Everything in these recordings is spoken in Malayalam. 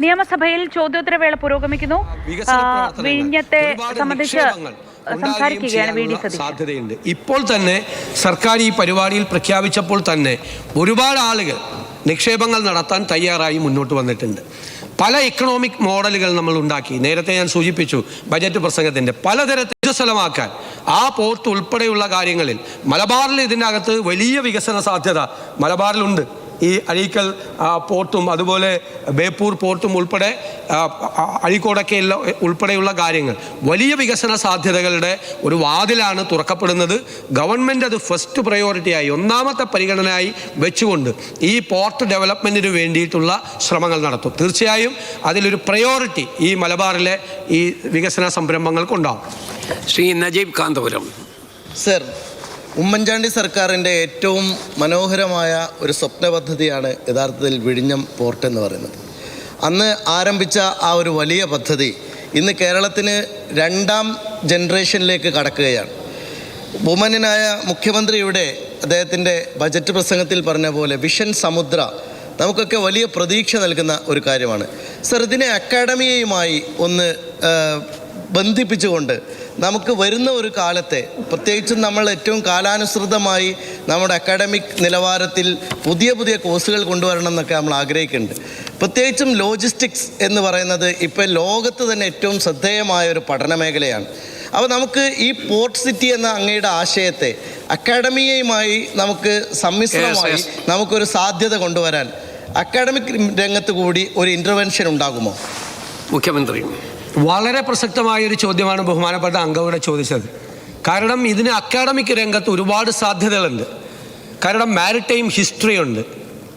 നിയമസഭയിൽ ചോദ്യോത്തരവേള പുരോഗമിക്കുന്നു. വിഴിഞ്ഞത്തെ സംബന്ധിച്ച് സംസാരിക്കുകയാണ് വി ഡി സതീശൻ. സാധ്യതയുണ്ട്. ഇപ്പോൾ തന്നെ സർക്കാർ ഈ പരിപാടിയിൽ പ്രഖ്യാപിച്ചപ്പോൾ തന്നെ ഒരുപാട് ആളുകൾ നിക്ഷേപങ്ങൾ നടത്താൻ തയ്യാറായി മുന്നോട്ട് വന്നിട്ടുണ്ട്. പല ഇക്കണോമിക് മോഡലുകൾ നമ്മൾ ഉണ്ടാക്കി. നേരത്തെ ഞാൻ സൂചിപ്പിച്ചു ബജറ്റ് പ്രസംഗത്തിൻ്റെ പലതരത്തിൽ ഊർജ്ജസ്വലമാക്കാൻ ആ പോർട്ട് ഉൾപ്പെടെയുള്ള കാര്യങ്ങളിൽ മലബാറിൽ ഇതിനകത്ത് വലിയ വികസന സാധ്യത മലബാറിലുണ്ട്. ഈ അഴീക്കൽ പോർട്ടും അതുപോലെ ബേപ്പൂർ പോർട്ടും ഉൾപ്പെടെ അഴീക്കോടൊക്കെയുള്ള ഉൾപ്പെടെയുള്ള കാര്യങ്ങൾ വലിയ വികസന സാധ്യതകളുടെ ഒരു വാതിലാണ് തുറക്കപ്പെടുന്നത്. ഗവൺമെൻറ് അത് ഫസ്റ്റ് പ്രയോറിറ്റിയായി ഒന്നാമത്തെ പരിഗണനയായി വെച്ചുകൊണ്ട് ഈ പോർട്ട് ഡെവലപ്മെൻറ്റിന് വേണ്ടിയിട്ടുള്ള ശ്രമങ്ങൾ നടത്തും. തീർച്ചയായും അതിലൊരു പ്രയോറിറ്റി ഈ മലബാറിലെ ഈ വികസന സംരംഭങ്ങൾക്കുണ്ടാകും. ശ്രീ നജീബ് കാന്തപുരം. സർ, ഉമ്മൻചാണ്ടി സർക്കാരിൻ്റെ ഏറ്റവും മനോഹരമായ ഒരു സ്വപ്ന പദ്ധതിയാണ് യഥാർത്ഥത്തിൽ വിഴിഞ്ഞം പോർട്ട് എന്ന് പറയുന്നത്. അന്ന് ആരംഭിച്ച ആ ഒരു വലിയ പദ്ധതി ഇന്ന് കേരളത്തിന് രണ്ടാം ജനറേഷനിലേക്ക് കടക്കുകയാണ്. ബഹുമാന്യനായ മുഖ്യമന്ത്രിയുടെ അദ്ദേഹത്തിൻ്റെ ബജറ്റ് പ്രസംഗത്തിൽ പറഞ്ഞ പോലെ വിഷൻ സമുദ്ര നമുക്കൊക്കെ വലിയ പ്രതീക്ഷ നൽകുന്ന ഒരു കാര്യമാണ്. സർ, ഇതിനെ അക്കാഡമിയുമായി ഒന്ന് ബന്ധിപ്പിച്ചുകൊണ്ട് നമുക്ക് വരുന്ന ഒരു കാലത്തെ പ്രത്യേകിച്ചും നമ്മൾ ഏറ്റവും കാലാനുസൃതമായി നമ്മുടെ അക്കാഡമിക് നിലവാരത്തിൽ പുതിയ പുതിയ കോഴ്സുകൾ കൊണ്ടുവരണം എന്നൊക്കെ നമ്മൾ ആഗ്രഹിക്കുന്നുണ്ട്. പ്രത്യേകിച്ചും ലോജിസ്റ്റിക്സ് എന്ന് പറയുന്നത് ഇപ്പോൾ ലോകത്ത് തന്നെ ഏറ്റവും ശ്രദ്ധേയമായ ഒരു പഠന മേഖലയാണ്. അപ്പോൾ നമുക്ക് ഈ പോർട്ട് സിറ്റി എന്ന അങ്ങയുടെ ആശയത്തെ അക്കാഡമിയുമായി നമുക്ക് സമ്മിശ്രമായി നമുക്കൊരു സാധ്യത കൊണ്ടുവരാൻ അക്കാഡമിക് രംഗത്ത് കൂടി ഒരു ഇൻ്റർവെൻഷൻ ഉണ്ടാകുമോ? മുഖ്യമന്ത്രി. വളരെ പ്രസക്തമായൊരു ചോദ്യമാണ് ബഹുമാനപ്പെട്ട അംഗവിടെ ചോദിച്ചത്. കാരണം ഇതിന് അക്കാഡമിക് രംഗത്ത് ഒരുപാട് സാധ്യതകളുണ്ട്. കാരണം മാരിടൈം ഹിസ്റ്ററി ഉണ്ട്.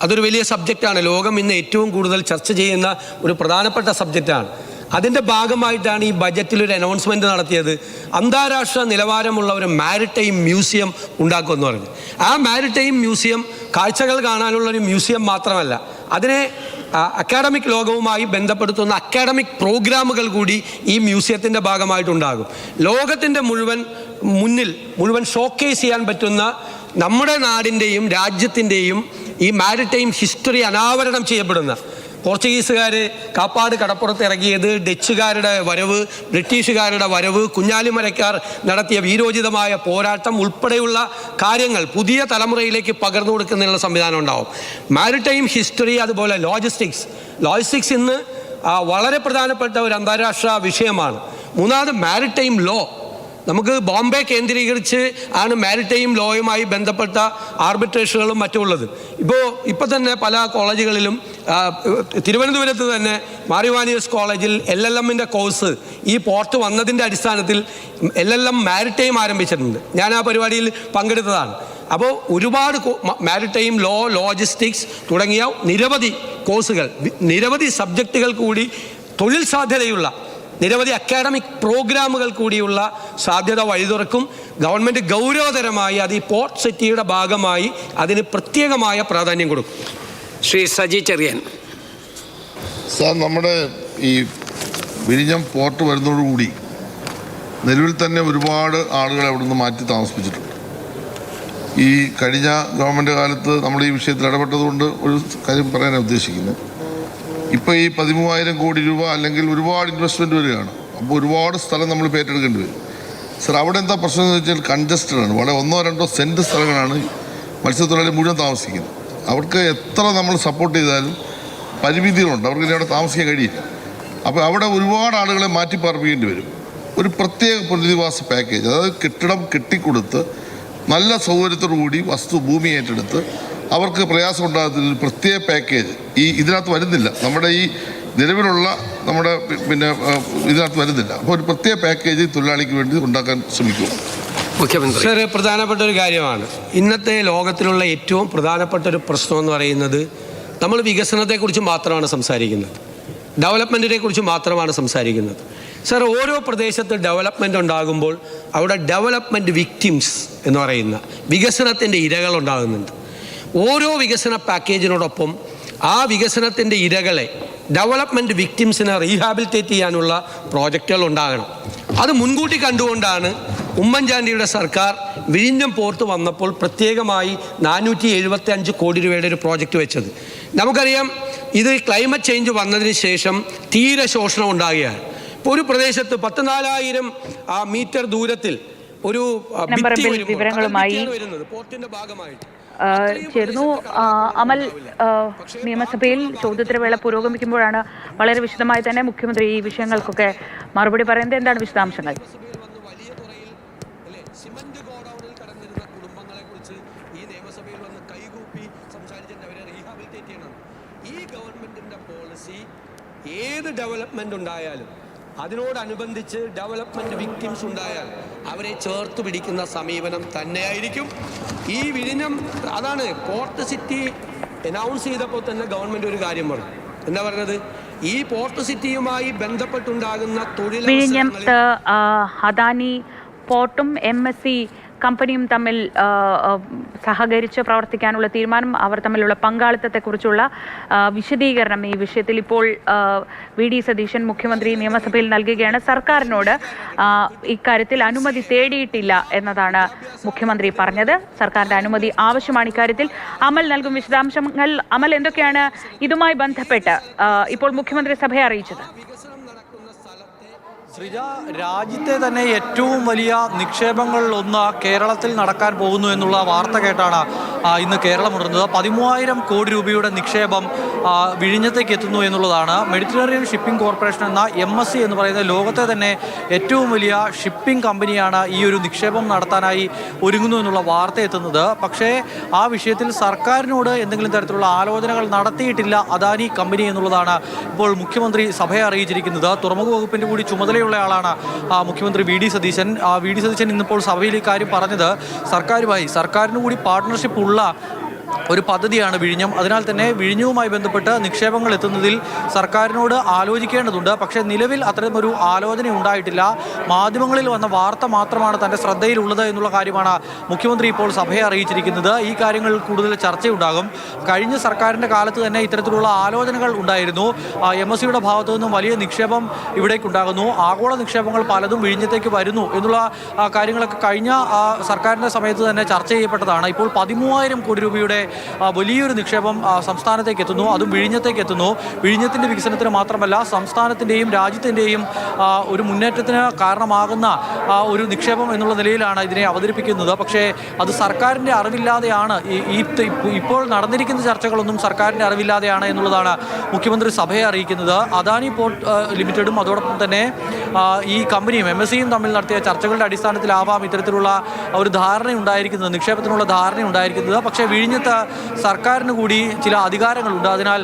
അതൊരു വലിയ സബ്ജക്റ്റാണ്. ലോകം ഇന്ന് ഏറ്റവും കൂടുതൽ ചർച്ച ചെയ്യുന്ന ഒരു പ്രധാനപ്പെട്ട സബ്ജക്റ്റാണ്. അതിൻ്റെ ഭാഗമായിട്ടാണ് ഈ ബജറ്റിൽ ഒരു അനൗൺസ്മെൻറ്റ് നടത്തിയത്. അന്താരാഷ്ട്ര നിലവാരമുള്ള ഒരു മാരിടൈം മ്യൂസിയം ഉണ്ടാക്കുമെന്ന് പറഞ്ഞു. ആ മാരിടൈം മ്യൂസിയം കാഴ്ചകൾ കാണാനുള്ളൊരു മ്യൂസിയം മാത്രമല്ല, അതിനെ അക്കാഡമിക് ലോകവുമായി ബന്ധപ്പെടുത്തുന്ന അക്കാഡമിക് പ്രോഗ്രാമുകൾ കൂടി ഈ മ്യൂസിയത്തിൻ്റെ ഭാഗമായിട്ടുണ്ടാകും. ലോകത്തിൻ്റെ മുഴുവൻ ഷോക്കേസ് ചെയ്യാൻ പറ്റുന്ന നമ്മുടെ നാടിൻ്റെയും രാജ്യത്തിൻ്റെയും ഈ മാരിടൈം ഹിസ്റ്ററി അനാവരണം ചെയ്യപ്പെടുന്ന പോർച്ചുഗീസുകാർ കാപ്പാട് കടപ്പുറത്ത് ഇറങ്ങിയത്, ഡച്ചുകാരുടെ വരവ്, ബ്രിട്ടീഷുകാരുടെ വരവ്, കുഞ്ഞാലിമരക്കാർ നടത്തിയ വീരോചിതമായ പോരാട്ടം ഉൾപ്പെടെയുള്ള കാര്യങ്ങൾ പുതിയ തലമുറയിലേക്ക് പകർന്നു കൊടുക്കുന്നതിനുള്ള സംവിധാനം ഉണ്ടാവും. മാരിടൈം ഹിസ്റ്ററി, അതുപോലെ ലോജിസ്റ്റിക്സ് ഇന്ന് വളരെ പ്രധാനപ്പെട്ട ഒരു അന്താരാഷ്ട്ര വിഷയമാണ്. മൂന്നാമത് മാരിടൈം ലോ. നമുക്ക് ബോംബെ കേന്ദ്രീകരിച്ച് ആണ് മാരിടൈം ലോയുമായി ബന്ധപ്പെട്ട ആർബിട്രേഷനുകളും മറ്റുമുള്ളത്. ഇപ്പോൾ തന്നെ പല കോളേജുകളിലും തിരുവനന്തപുരത്ത് തന്നെ മാറിവാനിയസ് കോളേജിൽ LLMൻ്റെ കോഴ്സ് ഈ പോർട്ട് വന്നതിൻ്റെ അടിസ്ഥാനത്തിൽ LLM മാരിടൈം ആരംഭിച്ചിട്ടുണ്ട്. ഞാൻ ആ പരിപാടിയിൽ പങ്കെടുത്തതാണ്. അപ്പോൾ ഒരുപാട് മാരിടൈം ലോ, ലോജിസ്റ്റിക്സ് തുടങ്ങിയ നിരവധി കോഴ്സുകൾ, നിരവധി സബ്ജക്റ്റുകൾ കൂടി, തൊഴിൽ സാധ്യതയുള്ള നിരവധി അക്കാഡമിക് പ്രോഗ്രാമുകൾ കൂടിയുള്ള സാധ്യത വഴിതുറക്കും. ഗവൺമെൻറ് ഗൗരവതരമായി അത് ഈ പോർട്ട് സിറ്റിയുടെ ഭാഗമായി അതിന് പ്രത്യേകമായ പ്രാധാന്യം കൊടുക്കും. ശ്രീ സജി ചെറിയാൻ. സാർ, നമ്മുടെ ഈ വിഴിഞ്ഞം പോർട്ട് വരുന്നതോടുകൂടി നിലവിൽ തന്നെ ഒരുപാട് ആളുകളെ അവിടെ നിന്ന് മാറ്റി താമസിപ്പിച്ചിട്ടുണ്ട്. ഈ കഴിഞ്ഞ ഗവൺമെൻറ് കാലത്ത് നമ്മൾ ഈ വിഷയത്തിൽ ഇടപെട്ടതുകൊണ്ട് ഒരു കാര്യം പറയാനാണ് ഉദ്ദേശിക്കുന്നത്. ഇപ്പോൾ ഈ 13,000 കോടി രൂപ അല്ലെങ്കിൽ ഒരുപാട് ഇൻവെസ്റ്റ്മെൻറ്റ് വരികയാണ്. അപ്പോൾ ഒരുപാട് സ്ഥലം നമ്മൾ ഏറ്റെടുക്കേണ്ടി വരും. സർ, അവിടെ എന്താ പ്രശ്നം എന്ന് വെച്ചാൽ കൺജസ്റ്റഡ് ആണ്. വളരെ 1-2 സെൻറ്റ് സ്ഥലങ്ങളാണ് മത്സ്യത്തൊഴിലാളി മുഴുവൻ താമസിക്കുന്നത്. അവർക്ക് എത്ര നമ്മൾ സപ്പോർട്ട് ചെയ്താലും പരിമിതികളുണ്ട്. അവർക്ക് ഇനി അവിടെ താമസിക്കാൻ കഴിയില്ല. അപ്പോൾ അവിടെ ഒരുപാട് ആളുകളെ മാറ്റി പാർപ്പിക്കേണ്ടി വരും. ഒരു പ്രത്യേക പുനരധിവാസ പാക്കേജ്, അതായത് കെട്ടിടം കെട്ടിക്കൊടുത്ത് നല്ല സൗകര്യത്തോടു കൂടി ഭൂമി ഏറ്റെടുത്ത് അവർക്ക് പ്രയാസം ഉണ്ടാകുന്ന ഒരു പ്രത്യേക പാക്കേജ് ഇതിനകത്ത് വരുന്നില്ല. നമ്മുടെ ഈ നിലവിലുള്ള ഇതിനകത്ത് വരുന്നില്ല. അപ്പോൾ ഒരു പ്രത്യേക പാക്കേജ് തൊഴിലാളിക്ക് വേണ്ടി ഉണ്ടാക്കാൻ ശ്രമിക്കും. മുഖ്യമന്ത്രി. സർ, പ്രധാനപ്പെട്ട ഒരു കാര്യമാണ്. ഇന്നത്തെ ലോകത്തിലുള്ള ഏറ്റവും പ്രധാനപ്പെട്ട ഒരു പ്രശ്നം എന്ന് പറയുന്നത്, നമ്മൾ വികസനത്തെക്കുറിച്ച് മാത്രമാണ് സംസാരിക്കുന്നത്, ഡെവലപ്മെൻറ്റിനെ കുറിച്ച് മാത്രമാണ് സംസാരിക്കുന്നത്. സർ, ഓരോ പ്രദേശത്ത് ഡെവലപ്മെൻറ്റ് ഉണ്ടാകുമ്പോൾ അവിടെ ഡെവലപ്മെൻറ്റ് വിക്ടിംസ് എന്ന് പറയുന്ന വികസനത്തിൻ്റെ ഇരകൾ ഉണ്ടാകുന്നുണ്ട്. ഓരോ വികസന പാക്കേജിനോടൊപ്പം ആ വികസനത്തിൻ്റെ ഇരകളെ, ഡെവലപ്മെൻറ്റ് വിക്ടിംസിനെ റീഹാബിലിറ്റേറ്റ് ചെയ്യാനുള്ള പ്രോജക്റ്റുകൾ ഉണ്ടാകണം. അത് മുൻകൂട്ടി കണ്ടുകൊണ്ടാണ് ഉമ്മൻചാണ്ടിയുടെ സർക്കാർ വിഴിഞ്ഞം പോർട്ട് വന്നപ്പോൾ പ്രത്യേകമായി 475 കോടി രൂപയുടെ ഒരു പ്രോജക്റ്റ് വെച്ചത്. നമുക്കറിയാം ഇത് ക്ലൈമറ്റ് ചേഞ്ച് വന്നതിന് ശേഷം തീരെ ശോഷണം ഉണ്ടാകുകയാണ്. ഇപ്പോൾ ഒരു പ്രദേശത്ത് 14,000 മീറ്റർ ദൂരത്തിൽ ഒരു വിവരങ്ങളുമായി പോർട്ടിന്റെ ഭാഗമായിട്ട് ചേർന്നു. അമൽ, നിയമസഭയിൽ ചോദ്യോത്തരവേള പുരോഗമിക്കുമ്പോഴാണ് വളരെ വിശദമായി തന്നെ മുഖ്യമന്ത്രി ഈ വിഷയങ്ങൾക്കൊക്കെ മറുപടി പറയുന്നത്. എന്താണ് വിശദാംശങ്ങൾ? സിമന്റ് ഗോഡൌണിൽ കടന്നിരുന്ന കുടുംബങ്ങളെ കുറിച്ച് ഈ നിയമസഭയിൽ വന്ന് കൈകൂപ്പി സംസാരിച്ചിട്ട് അവരെ റീഹാബിലിറ്റേറ്റ് ചെയ്യണം. ഈ ഗവൺമെന്റിന്റെ പോളിസി ഏത് ഡെവലപ്മെന്റ് ഉണ്ടായാലും അതിനോടനുബന്ധിച്ച് ഡെവലപ്മെന്റ് വിക്ടിംസ് ഉണ്ടായാൽ അവരെ ചേർത്ത് പിടിക്കുന്ന സമീപനം തന്നെയായിരിക്കും. ഈ വിഴിഞ്ഞം അതാണ് പോർട്ട് സിറ്റി അനൗൺസ് ചെയ്തപ്പോൾ തന്നെ ഗവൺമെന്റ് ഒരു കാര്യം പറഞ്ഞു. എന്താ പറഞ്ഞത്? ഈ പോർട്ട് സിറ്റിയുമായി ബന്ധപ്പെട്ടുണ്ടാകുന്ന വിഴിഞ്ഞത്ത് അദാനി പോർട്ടും MSC കമ്പനിയും തമ്മിൽ സഹകരിച്ച് പ്രവർത്തിക്കാനുള്ള തീരുമാനം, അവർ തമ്മിലുള്ള പങ്കാളിത്തത്തെക്കുറിച്ചുള്ള വിശദീകരണം ഈ വിഷയത്തിൽ ഇപ്പോൾ VD സതീശൻ മുഖ്യമന്ത്രി നിയമസഭയിൽ നൽകുകയാണ്. സർക്കാരിനോട് ഇക്കാര്യത്തിൽ അനുമതി തേടിയിട്ടില്ല എന്നതാണ് മുഖ്യമന്ത്രി പറഞ്ഞത്. സർക്കാരിന്റെ അനുമതി ആവശ്യമാണ് ഇക്കാര്യത്തിൽ. അമൽ നൽകും വിശദാംശങ്ങൾ. അമൽ, എന്തൊക്കെയാണ് ഇതുമായി ബന്ധപ്പെട്ട് ഇപ്പോൾ മുഖ്യമന്ത്രി സഭയെ അറിയിച്ചത്? ശ്രീജ, രാജ്യത്തെ തന്നെ ഏറ്റവും വലിയ നിക്ഷേപങ്ങളിൽ ഒന്ന് കേരളത്തിൽ നടക്കാൻ പോകുന്നു എന്നുള്ള വാർത്ത കേട്ടാണ് ഇന്ന് കേരളം ഉണർന്നത്. 13,000 കോടി രൂപയുടെ നിക്ഷേപം വിഴിഞ്ഞത്തേക്ക് എത്തുന്നു എന്നുള്ളതാണ്. മെഡിറ്ററേനിയൻ ഷിപ്പിംഗ് കോർപ്പറേഷൻ എന്ന MSC എന്ന് പറയുന്ന ലോകത്തെ തന്നെ ഏറ്റവും വലിയ ഷിപ്പിംഗ് കമ്പനിയാണ് ഈ ഒരു നിക്ഷേപം നടത്താനായി ഒരുങ്ങുന്നു എന്നുള്ള വാർത്ത എത്തുന്നത്. പക്ഷേ ആ വിഷയത്തിൽ സർക്കാരിനോട് എന്തെങ്കിലും തരത്തിലുള്ള ആലോചനകൾ നടത്തിയിട്ടില്ല അദാനി കമ്പനി എന്നുള്ളതാണ് ഇപ്പോൾ മുഖ്യമന്ത്രി സഭയെ അറിയിച്ചിരിക്കുന്നത്. തുറമുഖ വകുപ്പിൻ്റെ കൂടി ചുമതലയുള്ള ആളാണ് മുഖ്യമന്ത്രി VD സതീശൻ. VD സതീശൻ ഇന്നിപ്പോൾ സഭയിൽ ഈ കാര്യം പറഞ്ഞത് സർക്കാരിന് കൂടി പാർട്ട്ണർഷിപ്പ് ഉള്ള ഒരു പദ്ധതിയാണ് വിഴിഞ്ഞം. അതിനാൽ തന്നെ വിഴിഞ്ഞവുമായി ബന്ധപ്പെട്ട് നിക്ഷേപങ്ങൾ എത്തുന്നതിൽ സർക്കാരിനോട് ആലോചിക്കേണ്ടതുണ്ട്. പക്ഷേ നിലവിൽ അത്തരമൊരു ആലോചന ഉണ്ടായിട്ടില്ല. മാധ്യമങ്ങളിൽ വന്ന വാർത്ത മാത്രമാണ് തൻ്റെ ശ്രദ്ധയിലുള്ളത് എന്നുള്ള കാര്യമാണ് മുഖ്യമന്ത്രി ഇപ്പോൾ സഭയെ അറിയിച്ചിരിക്കുന്നത്. ഈ കാര്യങ്ങളിൽ കൂടുതൽ ചർച്ചയുണ്ടാകും. കഴിഞ്ഞ സർക്കാരിൻ്റെ കാലത്ത് തന്നെ ഇത്തരത്തിലുള്ള ആലോചനകൾ ഉണ്ടായിരുന്നു. MSCയുടെ ഭാഗത്തു നിന്നും വലിയ നിക്ഷേപം ഇവിടേക്കുണ്ടാകുന്നു, ആഗോള നിക്ഷേപങ്ങൾ പലതും വിഴിഞ്ഞത്തേക്ക് വരുന്നു എന്നുള്ള കാര്യങ്ങളൊക്കെ കഴിഞ്ഞ സർക്കാരിൻ്റെ സമയത്ത് തന്നെ ചർച്ച ചെയ്യപ്പെട്ടതാണ്. ഇപ്പോൾ 13,000 കോടി രൂപയുടെ വലിയൊരു നിക്ഷേപം സംസ്ഥാനത്തേക്ക് എത്തുന്നു, അതും വിഴിഞ്ഞത്തേക്ക് എത്തുന്നു. വിഴിഞ്ഞത്തിൻ്റെ വികസനത്തിന് മാത്രമല്ല സംസ്ഥാനത്തിൻ്റെയും രാജ്യത്തിൻ്റെയും ഒരു മുന്നേറ്റത്തിന് കാരണമാകുന്ന ഒരു നിക്ഷേപം എന്നുള്ള നിലയിലാണ് ഇതിനെ അവതരിപ്പിക്കുന്നത്. പക്ഷേ അത് സർക്കാരിൻ്റെ അറിവില്ലാതെയാണ്, ഇപ്പോൾ നടന്നിരിക്കുന്ന ചർച്ചകളൊന്നും സർക്കാരിൻ്റെ അറിവില്ലാതെയാണ് എന്നുള്ളതാണ് മുഖ്യമന്ത്രി സഭയെ അറിയിക്കുന്നത്. അദാനി പോർട്ട് ലിമിറ്റഡും അതോടൊപ്പം തന്നെ ഈ കമ്പനിയും MSCയും തമ്മിൽ നടത്തിയ ചർച്ചകളുടെ അടിസ്ഥാനത്തിലാവാം ഇത്തരത്തിലുള്ള ഒരു ധാരണയുണ്ടായിരിക്കുന്നത്, നിക്ഷേപത്തിനുള്ള ധാരണയുണ്ടായിരിക്കുന്നത്. പക്ഷേ വിഴിഞ്ഞത്ത് സർക്കാരിന് കൂടി ചില അധികാരങ്ങളുണ്ട്. അതിനാൽ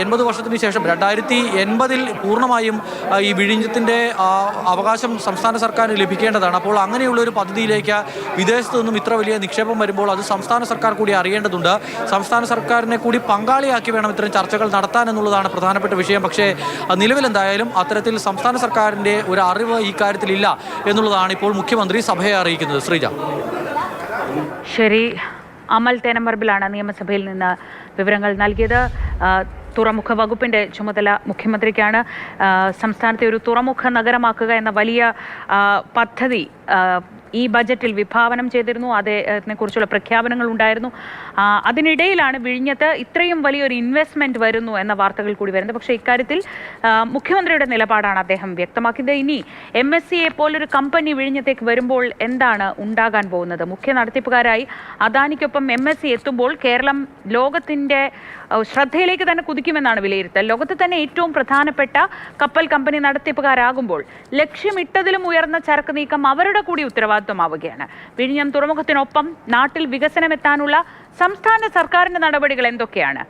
80 വർഷത്തിന് ശേഷം 2080 പൂർണ്ണമായും ഈ വിഴിഞ്ഞത്തിൻ്റെ അവകാശം സംസ്ഥാന സർക്കാരിന് ലഭിക്കേണ്ടതാണ്. അപ്പോൾ അങ്ങനെയുള്ള ഒരു പദ്ധതിയിലേക്ക് വിദേശത്തു നിന്നും ഇത്ര വലിയ നിക്ഷേപം വരുമ്പോൾ അത് സംസ്ഥാന സർക്കാർ കൂടി അറിയേണ്ടതുണ്ട്. സംസ്ഥാന സർക്കാരിനെ കൂടി പങ്കാളിയാക്കി വേണം ഇത്തരം ചർച്ചകൾ നടത്താൻ എന്നുള്ളതാണ് പ്രധാനപ്പെട്ട വിഷയം. പക്ഷേ നിലവിലെന്തായാലും അത്തരത്തിൽ സംസ്ഥാന സർക്കാരിൻ്റെ ഒരു അറിവ് ഈ കാര്യത്തിലില്ല എന്നുള്ളതാണ് ഇപ്പോൾ മുഖ്യമന്ത്രി സഭയെ അറിയിക്കുന്നത്. ശ്രീജ. ശരി, അമൽ തേനമ്പറമ്പിലാണ് നിയമസഭയിൽ നിന്ന് വിവരങ്ങൾ നൽകിയത്. തുറമുഖ വകുപ്പിൻ്റെ ചുമതല മുഖ്യമന്ത്രിക്കാണ്. സംസ്ഥാനത്തെ ഒരു തുറമുഖ നഗരമാക്കുക എന്ന വലിയ പദ്ധതി ഈ ബജറ്റിൽ വിഭാവനം ചെയ്തിരുന്നു. അതിനെക്കുറിച്ചുള്ള പ്രഖ്യാപനങ്ങൾ ഉണ്ടായിരുന്നു. അതിനിടയിലാണ് വിഴിഞ്ഞത്ത് ഇത്രയും വലിയൊരു ഇൻവെസ്റ്റ്മെൻറ്റ് വരുന്നു എന്ന വാർത്തകൾ കൂടി വരുന്നത്. പക്ഷേ ഇക്കാര്യത്തിൽ മുഖ്യമന്ത്രിയുടെ നിലപാടാണ് അദ്ദേഹം വ്യക്തമാക്കിയത്. ഇനി MSCയെ പോലൊരു കമ്പനി വിഴിഞ്ഞത്തേക്ക് വരുമ്പോൾ എന്താണ് ഉണ്ടാകാൻ പോകുന്നത്? മുഖ്യ നടത്തിപ്പുകാരായി അദാനിക്കൊപ്പം MSC എത്തുമ്പോൾ കേരളം ലോകത്തിൻ്റെ ശ്രദ്ധയിലേക്ക് തന്നെ കുതിക്കുമെന്നാണ് വിലയിരുത്തൽ. ലോകത്ത് തന്നെ ഏറ്റവും പ്രധാനപ്പെട്ട കപ്പൽ കമ്പനി നടത്തിപ്പുകാരാകുമ്പോൾ ലക്ഷ്യമിട്ടതിലും ഉയർന്ന ചരക്ക് നീക്കം അവരുടെ കൂടി ഉത്തരവാദിത്വമാവുകയാണ്. വിഴിഞ്ഞം തുറമുഖത്തിനൊപ്പം നാട്ടിൽ വികസനമെത്താനുള്ള സംസ്ഥാന സർക്കാരിൻ്റെ നടപടികൾ എന്തൊക്കെയാണ്?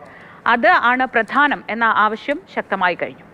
അത് ആണ് പ്രധാനം എന്ന ആവശ്യം ശക്തമായി കഴിഞ്ഞു.